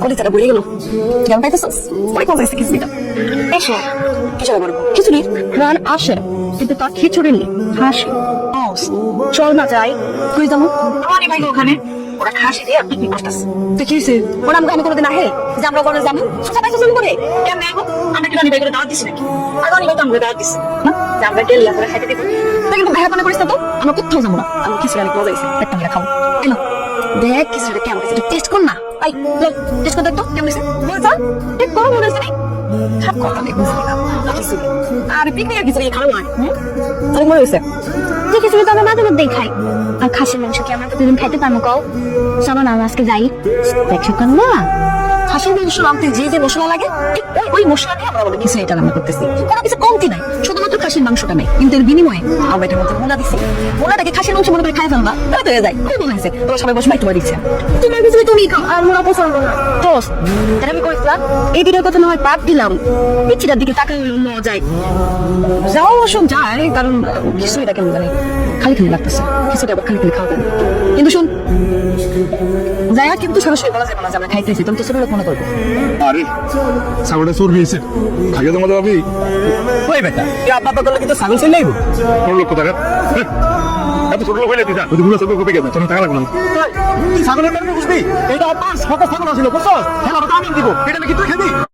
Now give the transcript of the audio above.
কলিতাটা বলে গেল কেমন পাইতেছস অনেক মজা হয়েছে খিচুড়িটা এসো খিচুড়ি করবো খিচুড়ি রান আসে কিন্তু তার খিচুড়ি নেই হাসি চল না যাই তুই যাবো আমারই ভাই ওখানে ওরা খাসি দিয়ে পিকনিক করতেছে তুই কি হয়েছে ওরা আমি কোনোদিন আহে যে আমরা ওখানে যাবো সোজা পাইছো শুরু করে কেমন আইবো আমরা কি রানি ভাই করে দাওয়াত দিছি নাকি আর রানি ভাই তো আমরা দাওয়াত দিছি না যে আমরা গেলে আমরা খাইতে দিব তুই কিন্তু ভাই মনে করিস না তো আমরা কোথাও যাবো না আমি খিচুড়ি অনেক মজা হয়েছে একটা মিলে খাবো এলো দেখ খিচুড়িটা কেমন হয়েছে টেস্ট কর না আই টেস্ট করে দেখ তো কেমন হয়েছে বলছা ঠিক করো মনে হচ্ছে খাপ কথা নেই বুঝলি না খিচুড়ি আর পিকনিক আর খিচুড়ি খাওয়া হয় অনেক মনে হয়েছে যে খিচুড়ি তো আমরা মাঝে মধ্যেই খাই আর খাসির মাংস কি আমরা প্রতিদিন খাইতে পারবো কও চলো না আমরা আজকে যাই দেখছো কেন না খাসির মাংস রাঁধতে যে যে মশলা লাগে ঠিক ওই মশলা দিয়ে আমরা বলে খিচুড়িটা রান্না করতেছি কোনো কিছু কমতি নাই শুধুমাত্র খাসির মাংসটা নাই কিন্তু এর বিনিময়ে আমরা এটার মধ্যে মোলা দিচ্ছি মোলাটাকে খাসির মাংস মনে করে খাই ফেলবা তাই তো হয়ে যায় খুব মনে হয়েছে তোরা সবাই বসে বাইতে দিচ্ছে তোমার খিচুড়ি তুমি খাও আর মোরা পছন্দ না দোস্ত এটা আমি কইছিলাম এই ভিডিওর কথা না হয় বাদ দিলাম পিছিটার দিকে তাকাই হইলো ন যায় যাও অবশ্য যায় কারণ খিচুড়িটা কেমন জানি খালি খালি লাগতেছে খিচুড়ি আবার খালি খালি খাওয়া যায় কিন্তু শুন যাই কিন্তু সরাসরি বলা যাবে না যে আমরা খাইতেছি তুমি তো ছোট লোক মনে করবো আরে ছাগলটা চোর হয়েছে খাইয়ে তোমার ভাবি ওই বেটা এই আব্বা করলে কিন্তু ছাগল চলে আইবো ছোট লোক কোথাকার এত ছোট লোক হইলে তুই যা বুড়ো ছোট লোক পেয়ে তোর টাকা লাগবে না ছাগলের কারণে বুঝবি এটা 5 ফটো ছাগল ছিল বুঝছস খেলা আমি দিব এটা নাকি তুই খাবি